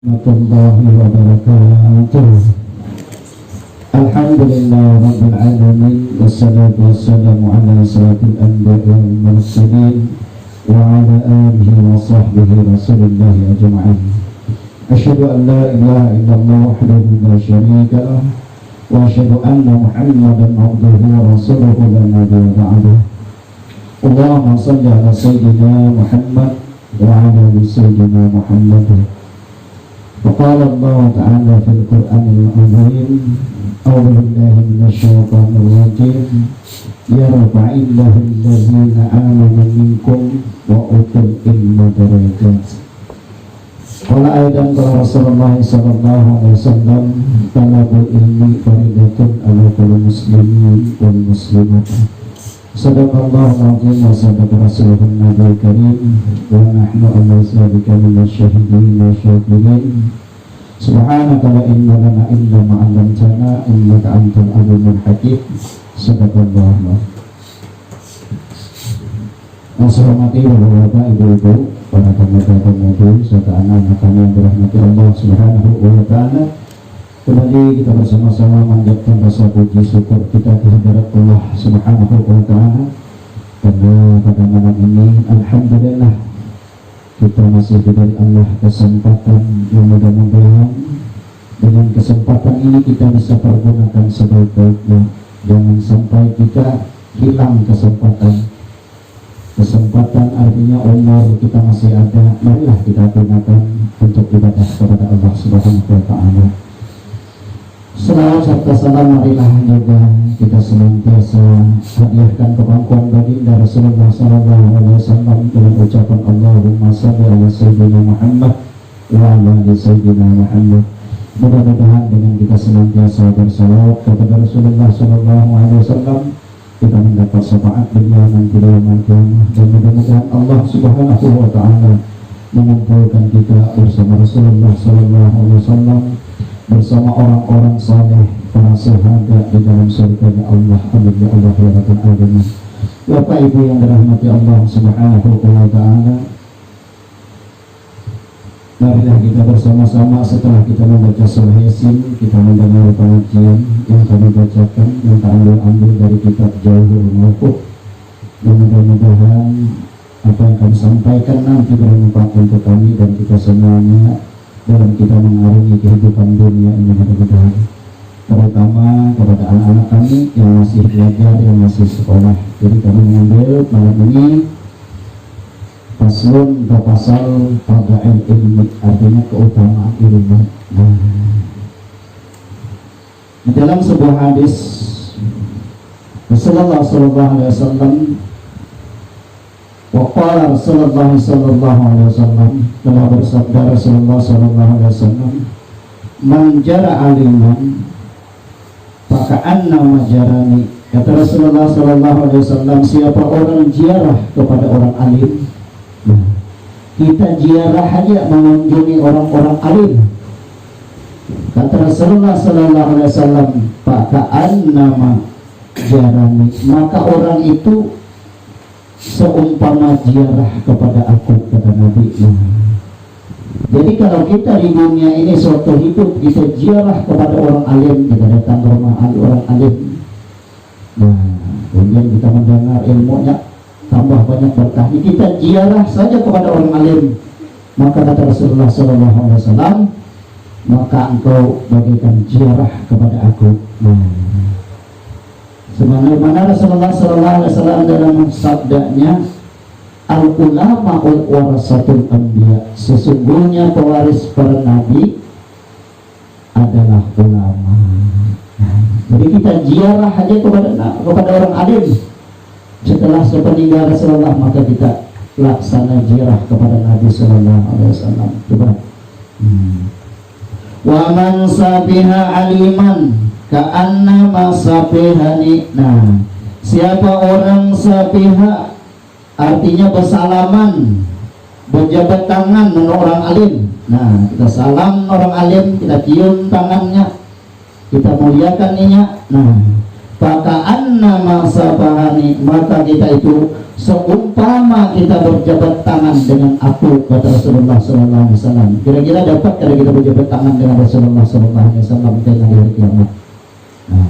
warahmatullahi wabarakatuh. Alhamdulillah rabbil alamin, wassalatu wassalamu ala asyrafil anbiya'i wal mursalin wa ala alihi wa sahbihi rasulillah ajma'in. Asyhadu an la ilaha illallah wahdahu la syarika lah wa asyhadu anna Muhammadan abduhu wa rasuluhu la nabiyya ba'dahu. Allahumma shalli ala sayyidina Muhammad wa ala ali sayyidina Muhammad. وقال الله تعالى في القرآن العظيم أعوذ بالله من الشيطان الرجيم يرفع الله الذين آمنوا منكم وأوتوا العلم درجات. قال أيضا قال رسول الله صلى الله عليه وسلم طلب العلم فريضة على كل مسلم والمسلمة. صدق الله العظيم وصدق رسوله النبي الكريم ونحن على ذلك من الشاهدين والشاكرين. سبحانك لا علم لنا إلا ما علمتنا إنك أنت العليم الحكيم. صدق الله. Hormati bapak-bapak, ibu-ibu, para pemuda-pemudi serta anak-anak kami yang dirahmati Allah Subhanahu wa Ta'ala. Kembali kita bersama-sama mengucapkan rasa puji syukur kita kehadirat Allah Subhanahu wa Ta'ala. Karena pada malam ini alhamdulillah kita masih diberi Allah kesempatan yang mudah-mudahan dengan kesempatan ini kita bisa pergunakan sebaik-baiknya. Jangan sampai kita hilang kesempatan. Kesempatan artinya umur kita masih ada, marilah kita gunakan untuk ibadah kepada Allah Subhanahu wa Ta'ala. Selawat serta salam marilah juga kita senantiasa hadiahkan kepangkuan baginda Rasulullah SAW dengan ucapan Allahumma salli ala sayyidina Muhammad wa ala ali sayyidina Muhammad. Mudah-mudahan dengan kita senantiasa bersalawat kepada Rasulullah SAW kita mendapat syafaat beliau nanti di yaumul qiyamah, dan mudah-mudahan Allah Subhanahu wa Ta'ala mengumpulkan kita bersama Rasulullah SAW bersama orang-orang saleh, para sahabat di dalam surga Allah. Amin ya Allah ya Rabbal alamin. Bapak Ibu yang dirahmati Allah Subhanahu wa Ta'ala, marilah kita bersama-sama setelah kita membaca surah Yasin, kita mendengar pengajian yang kami bacakan, yang terambil dari kitab Jauhul Mawquf. Dan mudah-mudahan apa yang kami sampaikan nanti bermanfaat untuk kami dan kita semuanya dalam kita mengarungi kehidupan dunia ini, mudah-mudahan terutama kepada anak-anak kami yang masih belajar, yang masih sekolah. Jadi kami mengambil malam ini paslon atau pasal fadail ilmi, artinya keutamaan ilmu. Di dalam sebuah hadis Rasulullah SAW waqala Rasulullah SAW, telah bersabda Rasulullah SAW, man jara aliman faka'anna majarani. Kata Rasulullah SAW, siapa orang ziarah kepada orang alim, kita ziarah aja mengunjungi orang-orang alim. Kata Rasulullah SAW, faka'anna majarani, maka orang itu seumpama ziarah kepada aku, kata Nabi. Jadi kalau kita di dunia ini suatu hidup kita ziarah kepada orang alim, kita datang ke rumah orang alim, kemudian kita mendengar ilmunya, tambah banyak berkahnya, kita ziarah saja kepada orang alim, maka kata Rasulullah SAW, maka engkau bagaikan ziarah kepada aku. Sebagaimana Rasulullah SAW dalam sabdanya, al-ulama warasatul anbiya, sesungguhnya pewaris para nabi adalah ulama. Jadi kita ziarah aja kepada orang alim. Setelah sepeninggal Rasulullah, maka kita laksana ziarah kepada Nabi SAW. Coba. Wa man sabiha aliman ka'annama sabihani. Nah, siapa orang sabiha artinya bersalaman, berjabat tangan dengan orang alim. Nah, kita salam orang alim, kita cium tangannya, kita muliakan ninya. Nah, Faka'annama sabahani, maka kita itu seumpama kita berjabat tangan dengan aku, kata Rasulullah sallallahu alaihi wasallam. Kira-kira dapat kalau kita berjabat tangan dengan Rasulullah sallallahu alaihi wasallam di hari kiamat. Nah,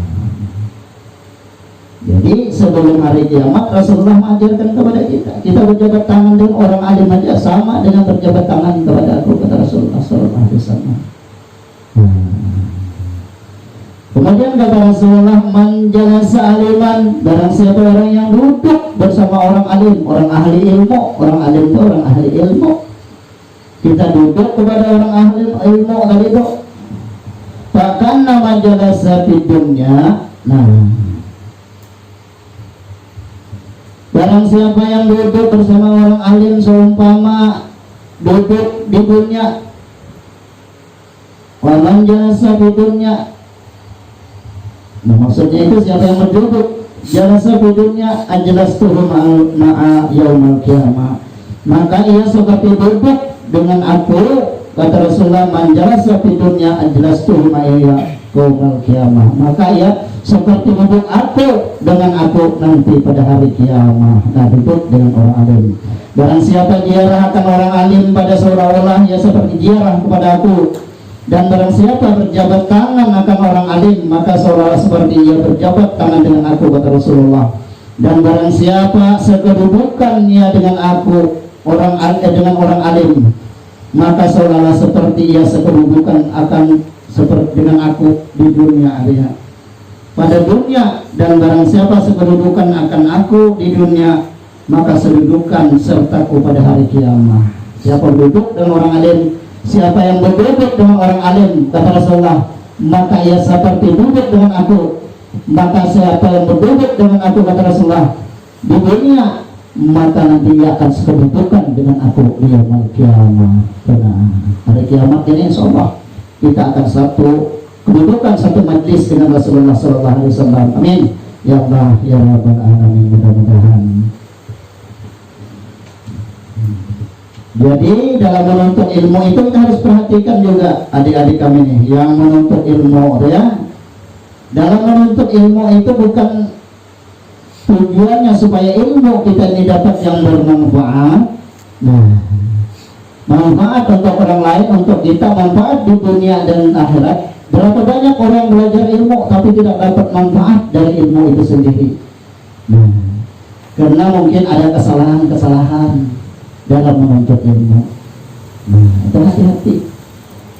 jadi sebelum hari kiamat Rasulullah mengajarkan kepada kita berjabat tangan dengan orang alim aja sama dengan berjabat tangan kepada aku, kata Rasulullah sallallahu alaihi wasallam. Kemudian kata Rasulullah, man jalasa aliman, barang siapa orang yang duduk bersama orang alim, orang ahli ilmu. Orang alim itu orang ahli ilmu. Kita duduk kepada orang ahli ilmu tadi itu. Bahkan nama jalasa di dunia. Nah, barang siapa yang duduk bersama orang alim seumpama duduk di dunia. Wa man jalasa di dunia. Nah, maksudnya itu siapa yang berduduk jalasa fidunya ajlastuhu ma'a yaumal qiyamah, maka ia seperti duduk dengan aku, kata Rasulullah, man jalasa fidunya ajlastuhu ma'a yaumal qiyamah, maka ia seperti duduk aku dengan aku nanti pada hari kiamat. Nah, duduk dengan orang alim. Barang siapa ziarah akan orang alim pada seolah-olah ia seperti ziarah kepada aku, dan barang siapa berjabat tangan akan orang alim, maka seolah seperti ia berjabat tangan dengan aku, kata Rasulullah. Dan barang siapa sekedudukannya dengan aku, dengan orang alim, maka seolah seperti ia sekedudukan akan seperti dengan aku di dunia artinya pada dunia. Dan barang siapa sekedudukan akan aku di dunia, maka sekedudukan sertaku pada hari kiamat. Siapa duduk dengan orang alim, siapa yang berduduk dengan orang alim, kata Rasulullah, maka ia seperti duduk dengan aku. Maka siapa yang berduduk dengan aku, kata Rasulullah, di dunia, maka nanti ia akan sekedudukan dengan aku di yaumul qiyamah. Hari kiamat ini insyaallah kita akan satu kedudukan, satu majlis dengan Rasulullah sallallahu alaihi wasallam. Amin ya Allah ya rabbal alamin. Mudah-mudahan. Jadi dalam menuntut ilmu itu kita harus perhatikan juga adik-adik kami nih yang menuntut ilmu, ya. Dalam menuntut ilmu itu bukan tujuannya supaya ilmu kita ini dapat yang bermanfaat. Nah, manfaat untuk orang lain, untuk kita, manfaat di dunia dan akhirat. Berapa banyak orang belajar ilmu tapi tidak dapat manfaat dari ilmu itu sendiri. Nah, karena mungkin ada kesalahan-kesalahan dalam menuntut ilmu. Nah, itu hati-hati.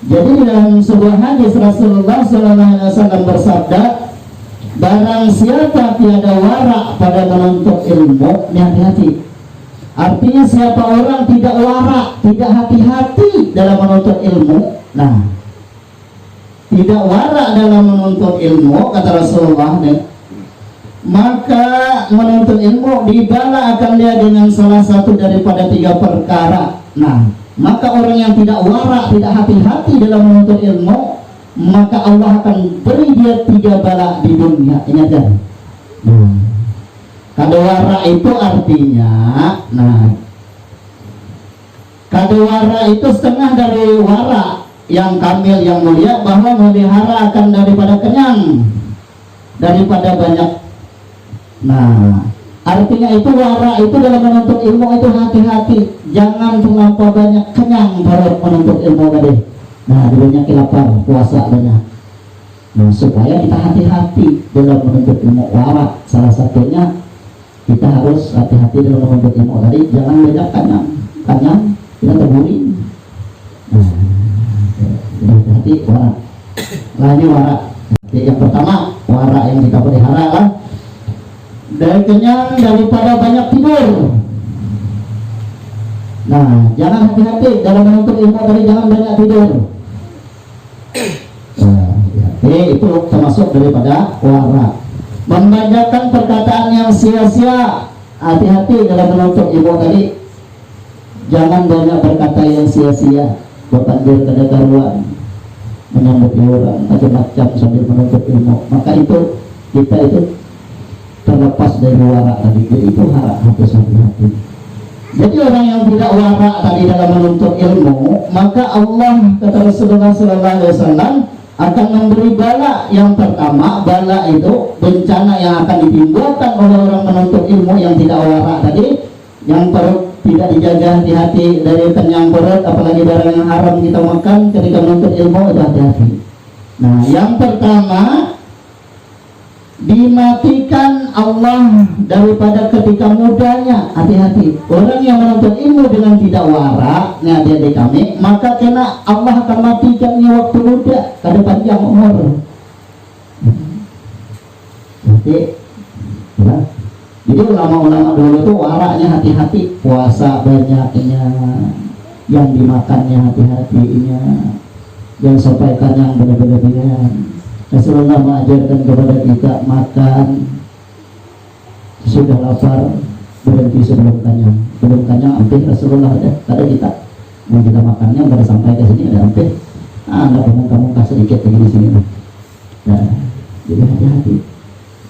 Jadi dalam sebuah hadis Rasulullah SAW bersabda, barang siapa tiada warak pada menuntut ilmu, hati-hati. Artinya siapa orang tidak warak, tidak hati-hati dalam menuntut ilmu, nah, tidak warak dalam menuntut ilmu, kata Rasulullah, maka menuntut ilmu dibala akan dia dengan salah satu daripada 3 perkara. Nah, maka orang yang tidak warak, tidak hati-hati dalam menuntut ilmu, maka Allah akan beri dia 3 bala di dunia. Ingat kan? Kadewara itu artinya, nah, kadewara itu setengah dari wara yang kamil, yang mulia, bahwa melihara akan daripada kenyang, daripada banyak. Nah, artinya itu wara itu dalam menuntut ilmu itu hati-hati, jangan terlampau banyak kenyang baru menuntut ilmu tadi. Nah, dulunya lapar, puasa banyak. Nah, supaya kita hati-hati dalam menuntut ilmu wara, salah satunya kita harus hati-hati dalam menuntut ilmu tadi, jangan banyak kenyang kita terguling. Nah, hati-hati wara. Lagi wara. Yang pertama, wara yang kita pelihara lah dari kenyang daripada banyak tidur. Nah, jangan hati-hati dalam menuntut ilmu tadi, jangan banyak tidur. Itu termasuk daripada wara. Membacakan perkataan yang sia-sia, hati-hati dalam menuntut ilmu tadi, jangan banyak berkata yang sia-sia, berpandir kada karuan, menyambut orang macam-macam sambil menuntut ilmu. Maka itu kita itu terlepas dari wara tadi, itu harus hati-hati. Jadi orang yang tidak wara tadi dalam menuntut ilmu, maka Allah, kata Rasulullah SAW, akan memberi bala. Yang pertama, bala itu bencana yang akan ditimbulkan oleh orang menuntut ilmu yang tidak warak tadi, yang perut tidak dijaga hati-hati dari kenyang perut, apalagi barang yang haram kita makan ketika menuntut ilmu, itu hati-hati. Nah, yang pertama, dimatikan Allah daripada ketika mudanya, hati-hati. Orang yang menuntut ilmu dengan tidak warak, nah dia di kami, maka kena Allah akan matikannya waktu muda, kada panjang umur. Jadi ulama-ulama dulu itu waraknya hati-hati, puasa banyaknya, yang dimakannya hati-hatinya, yang sampaikan yang benar-benar. Rasulullah mengajarkan kepada kita makan sudah lapar, berhenti sebelum kenyang. Sebelum kenyang hampir Rasulullah ada kita mau kita makannya pada sampai ke sini ada hampir. Nggak pernah kamu kasih sedikit lagi di sini. Nah, jadi hati-hati.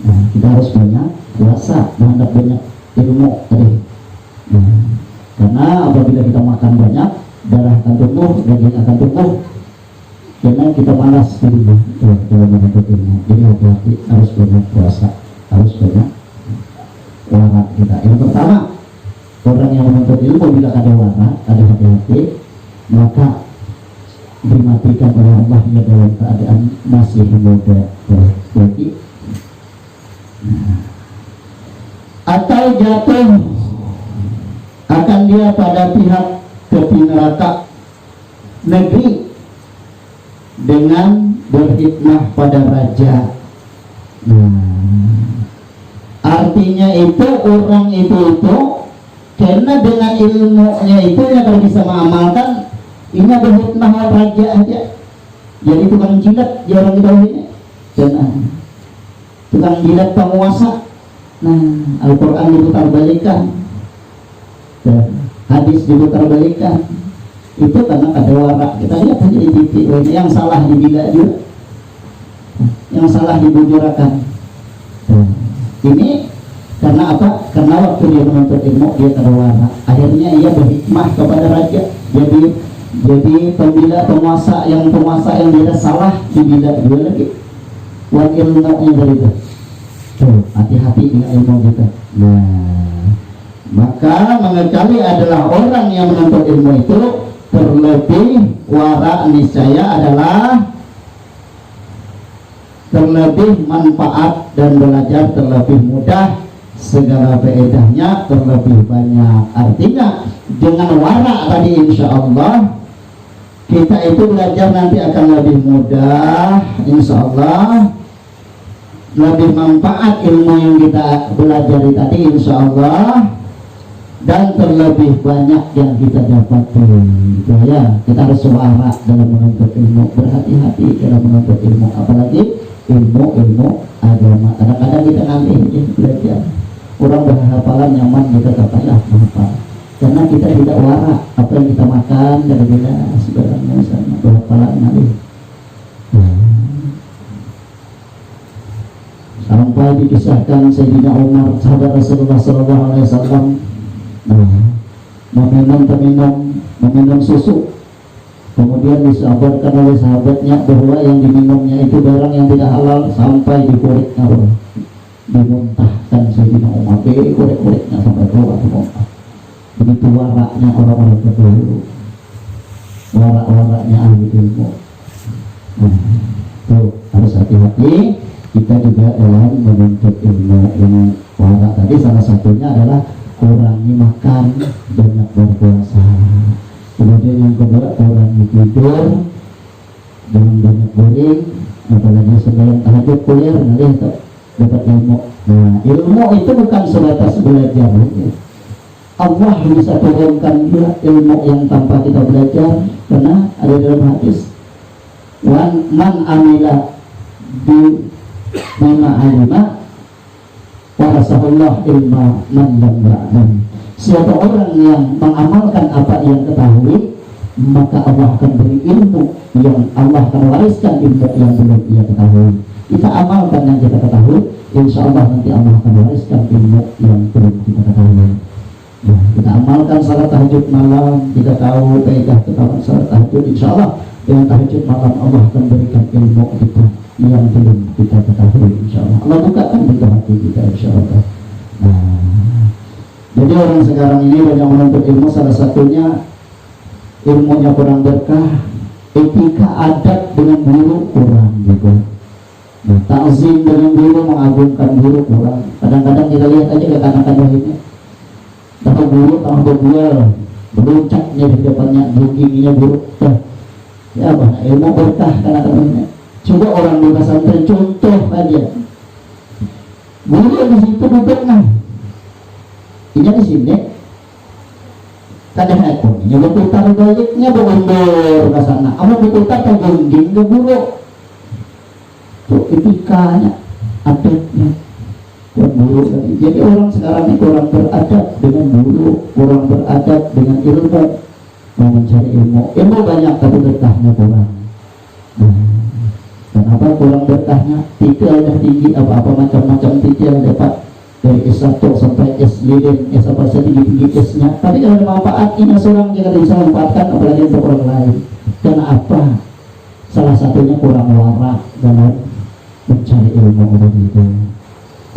Nah, kita harus banyak puasa, menghadap banyak ilmu tadi. Nah, karena apabila kita makan banyak, darah akan tumbuh, daging akan tumbuh. Karena kita malas dirinya dalam menuntut ilmu. Jadi hati-hati, harus banyak puasa, harus banyak warak kita. Yang pertama, orang yang menuntut ilmu bila ada warak, ada hati-hati, maka dimatikan oleh Allahnya dalam keadaan masih muda. Jadi atau jatuh akan dia pada pihak tepi neraka negeri dengan berkhidmah pada raja. Artinya itu orang itu karena dengan ilmunya itu yang kalau bisa mengamalkan ini berkhidmah raja aja. Jadi tukang jilat jarang kita ini. Dan tukang jilat penguasa. Nah, Al-Quran diputar balikan, hadis diputar balikan. Itu karena ada warak. Kita lihat aja di TV, yang salah dibila juga, yang salah dibujurakan. Ini karena apa? Karena waktu dia menuntut ilmu dia ada warak. Akhirnya ia berhikmah kepada raja. Jadi pembila penguasa yang dia salah dibila dia lagi. Wan ilmunya dari itu. Tuh, hati-hati dengan ilmu kita. Nah, maka mengetahui adalah orang yang menuntut ilmu itu terlebih warak niscaya adalah terlebih manfaat dan belajar terlebih mudah, segala faedahnya terlebih banyak. Artinya dengan warak tadi insya Allah kita itu belajar nanti akan lebih mudah, insya Allah lebih manfaat ilmu yang kita belajar tadi insya Allah, dan terlebih banyak yang kita dapati. Gitu ya, kita harus warak dalam menuntut ilmu, berhati-hati dalam menuntut ilmu, apalagi ilmu agama. Kadang-kadang kita ngambil belajar orang berhafalan nyaman, kita katakanlah menghafal karena kita tidak warak apa yang kita makan dari bila sebenarnya sama berhafalan ngambil. Sampai dikisahkan Sayyidina Umar sahabat Rasulullah SAW meminum susu, kemudian disabarkan oleh sahabatnya bahwa yang diminumnya itu barang yang tidak halal, sampai dikorek dimuntahkan Sayyidina Umar, korek-koreknya sampai keluar muntah. Begitu waraknya orang-orang terdahulu, warak-waraknya ahli ilmu. Tuh harus hati-hati kita juga dalam menuntut ilmu. Yang warak tadi salah satunya adalah kurangi makan, banyak berpuasa. Kemudian yang kedua, kurangi tidur, jangan banyak boring, apalagi sebelum tahajud kuliah nanti dapat ilmu. Nah, ilmu itu bukan sebatas belajar. Allah bisa turunkan juga ilmu yang tanpa kita belajar, karena ada dalam hadis, man amila bi mima alima warasahullah ilma man lam ya'lam. Siapa orang yang mengamalkan apa yang ketahui, maka Allah akan beri ilmu yang Allah akan wariskan ilmu yang belum ia ketahui. Kita amalkan yang kita ketahui, insya Allah nanti Allah akan wariskan ilmu yang belum kita ketahui. Nah, kita amalkan salat tahajud malam, kita tahu kaidah ketahuan salat tahajud, insya Allah Dengan tahajud malam Allah akan berikan ilmu kita yang belum kita ketahui, insyaallah. Allah bukakan pintu hati kita, insyaallah. Nah, jadi orang sekarang ini banyak menuntut ilmu, salah satunya ilmunya kurang berkah, etika adab dengan guru kurang juga. Nah, ta'zim dengan guru, mengagungkan guru kurang. Kadang-kadang kita lihat aja ke kanak-kanak ini, tahu guru, tahu berbual, beruncaknya di depannya, joggingnya guru. Ya apa? Ilmu berkah kanak-kanaknya. Coba orang di pesantren contoh aja. Guru di situ duduk nah. Ini di sini. Kadang aku ini berputar baliknya berundur ke sana. Kamu berputar tergungging ke guru. Tuh etikanya, adabnya. Buat guru tadi. Jadi orang sekarang ini kurang beradab dengan guru, kurang beradab dengan ilmu. Mau mencari ilmu banyak tapi berkahnya kurang. Kenapa kurang berkahnya? Titel yang tinggi, apa-apa macam-macam titel dapat dari S1 sampai S liden, S apa saja tinggi-tinggi S-nya. Tapi kalau ada manfaatnya seorang jika bisa manfaatkan, apalagi untuk orang lain. Karena apa? Salah satunya kurang warak dalam mencari ilmu orang itu.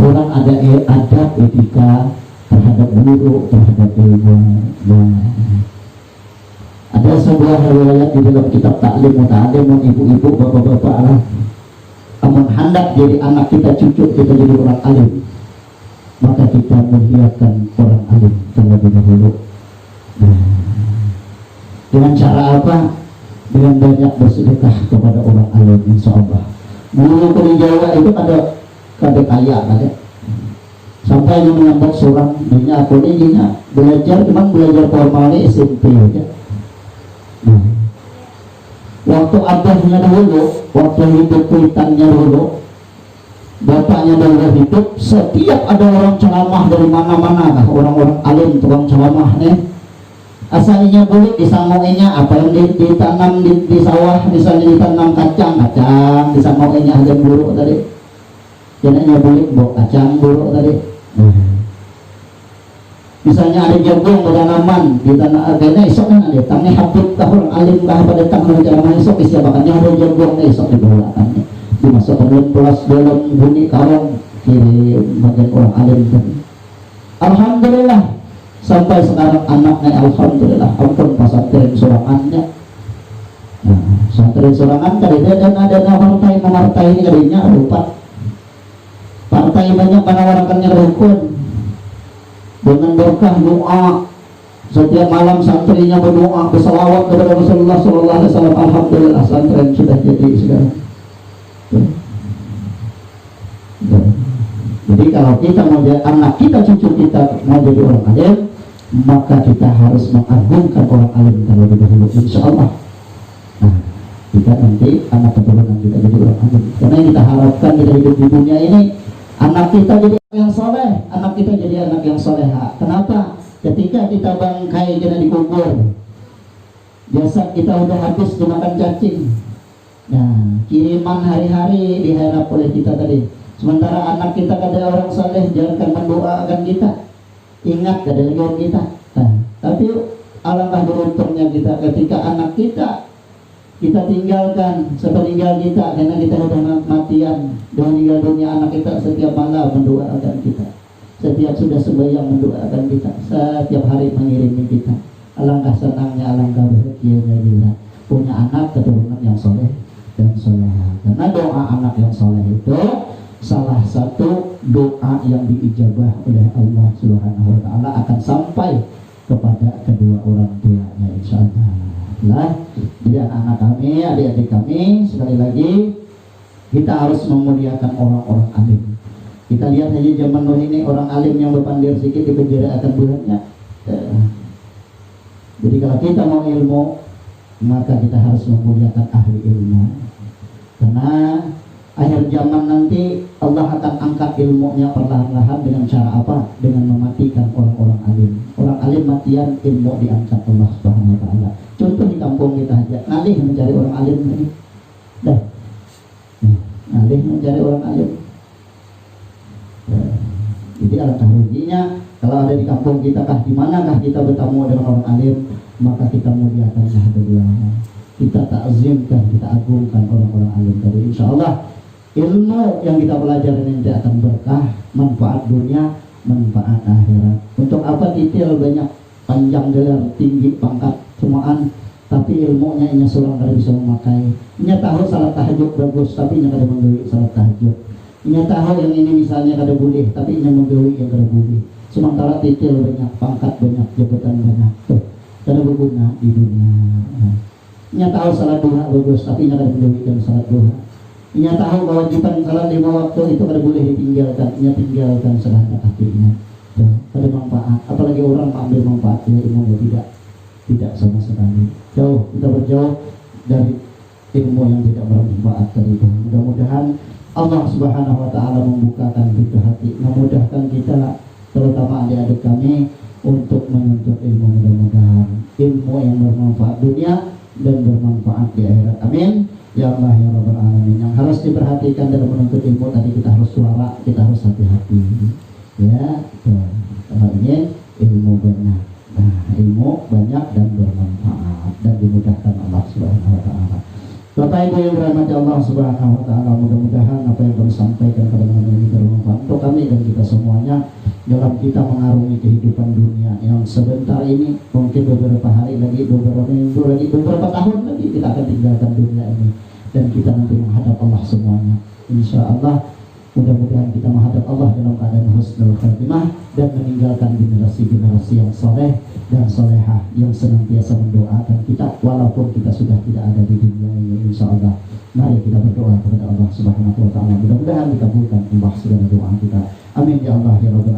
Kurang ada adab etika terhadap guru, terhadap ilmu. Ada sebuah riwayat di dalam kitab Ta'lim Muta'alim, ibu-ibu, bapak-bapak lah, amun hendak jadi anak kita, cucu kita jadi orang alim, maka kita muliakan orang alim terlebih dahulu. Dengan cara apa? Dengan banyak bersedekah kepada orang alim, insya Allah. Guru di Jawa itu ada kaya ada. Sampai dia menyambut seorang dunia aku ini belajar, cuma belajar formalnya SMP aja. Waktu abahnya dulu, waktu hidup kuitannya dulu, bapaknya dulu hidup, setiap ada orang ceramah dari mana-mana lah, orang-orang alim, tukang ceramah nih, asalnya bulik disamuinya apa yang ditanam di sawah, misalnya ditanam kacang, disamuinya ada buruk tadi, jadinya bulik bawa kacang buruk tadi. Misalnya ada jagung bertanaman di tanah agaknya esok kan ada tangnya habib kah orang alim kah pada tang ceramah esok isi apakannya ada jagung esok dibawa tannya dimasukkan dalam pelas dalam bunyi karung kiri bagian orang alim tadi. Alhamdulillah sampai sekarang anaknya alhamdulillah ampun pesantren sorangannya. Nah, pesantren sorangan tadi dan ada partai ini kadinya lupa partai banyak menawarkannya rukun dengan berkah doa setiap malam santrinya berdoa berselawat kepada Rasulullah SAW. Alhamdulillah santren sudah jadi sekarang. Jadi kalau kita mau jadi anak kita, cucu kita mau jadi orang alim, maka kita harus mengagungkan orang alim terlebih dahulu, insya Allah. Nah, kita nanti anak keturunan kita jadi orang alim. Karena yang kita harapkan kita hidup di dunia ini, anak kita jadi yang soleh, anak kita jadi anak yang soleha. Kenapa? Ketika kita bangkai kena dikubur, jasad kita udah habis dimakan cacing. Nah, kiriman hari-hari diharap oleh kita tadi. Sementara anak kita kada orang soleh, jangan mendoakan kita, ingat kada lagi kita. Nah, tapi alangkah beruntungnya kita ketika anak kita tinggalkan sepeninggal kita, karena kita sudah matian dengan meninggal dunia. Anak kita setiap malam mendoakan kita, setiap sudah sembahyang mendoakan kita, setiap hari mengiringi kita. Alangkah senangnya, alangkah bahagianya kita punya anak keturunan yang soleh dan soleha. Karena doa anak yang soleh itu salah satu doa yang diijabah oleh Allah Subhanahu wa Ta'ala, akan sampai kepada kedua orang tuanya, insya Allah. Lah, jadi anak-anak kami, adik-adik kami, sekali lagi kita harus memuliakan orang-orang alim. Kita lihat saja zaman Nuh ini, orang alim yang berpandir sedikit dipenjara akan bulannya. Jadi kalau kita mau ilmu, maka kita harus memuliakan ahli ilmu. Karena akhir zaman nanti Allah akan angkat ilmunya perlahan-lahan dengan cara apa? Dengan mematikan orang-orang alim. Orang alim matian, ilmu diangkat Allah Subhanahu wa Ta'ala. Contoh di kampung kita aja, ngalih mencari orang alim ini. Dah, ngalih mencari orang alim. Jadi alangkah ruginya kalau ada di kampung kita kah, di manakah kita bertemu dengan orang alim, maka kita muliakanlah beliau. kita takzimkan, kita agungkan orang-orang alim tadi. Insya Allah ilmu yang kita pelajari nanti akan berkah, manfaat dunia, manfaat akhirat. Untuk apa titil banyak panjang gelar tinggi pangkat semuaan, tapi ilmunya ini seorang kada bisa memakai. Nya tahu salat tahajud bagus, tapi nya kada menggawi salat tahajud. Nya tahu yang ini misalnya kada boleh, tapi nya menggawi yang kada boleh. Sementara titil banyak, pangkat banyak, jabatan banyak, tuh kada berguna di dunia. Nya tahu salat duha bagus, tapi nya kada menggawi salat duha. Nya tahu kewajiban salat 5 waktu itu kada boleh ditinggalkan, nya tinggalkan selantak hatinya. Tuh, kada manfaat. Apalagi orang mengambil manfaat dari ilmu tidak sama sekali. Jauh, kita berjauh dari ilmu yang tidak bermanfaat tadi itu. Mudah-mudahan Allah Subhanahu wa taala membukakan pintu hati, memudahkan kita terutama adik-adik kami untuk menuntut ilmu. Mudah-mudahan ilmu yang bermanfaat dunia dan bermanfaat di akhirat. Amin. Ya Allah ya Rabbal Alamin. Yang harus diperhatikan dalam menuntut ilmu tadi, kita harus suara, kita harus hati-hati. Ya, kalau ingin ilmu benar. Nah, ilmu banyak dan bermanfaat dan dimudahkan Allah Subhanahu wa taala. Bapak Ibu yang dirahmati Allah Subhanahu wa taala, mudah-mudahan apa yang kami sampaikan pada malam ini bermanfaat untuk kami dan kita semuanya dalam kita mengarungi kehidupan dunia yang sebentar ini, mungkin beberapa hari lagi, beberapa minggu lagi, beberapa tahun lagi kita akan tinggalkan dunia ini dan kita nanti menghadap Allah semuanya. Insya Allah mudah-mudahan kita menghadap Allah dalam keadaan husnul khatimah dan meninggalkan generasi-generasi yang soleh dan solehah yang senantiasa mendoakan kita walaupun kita sudah tidak ada di dunia ini. Insya Allah mari kita berdoa kepada Allah Subhanahu wa taala, mudah-mudahan dikabulkan Allah segala doa kita. Amin ya Allah ya Rabbal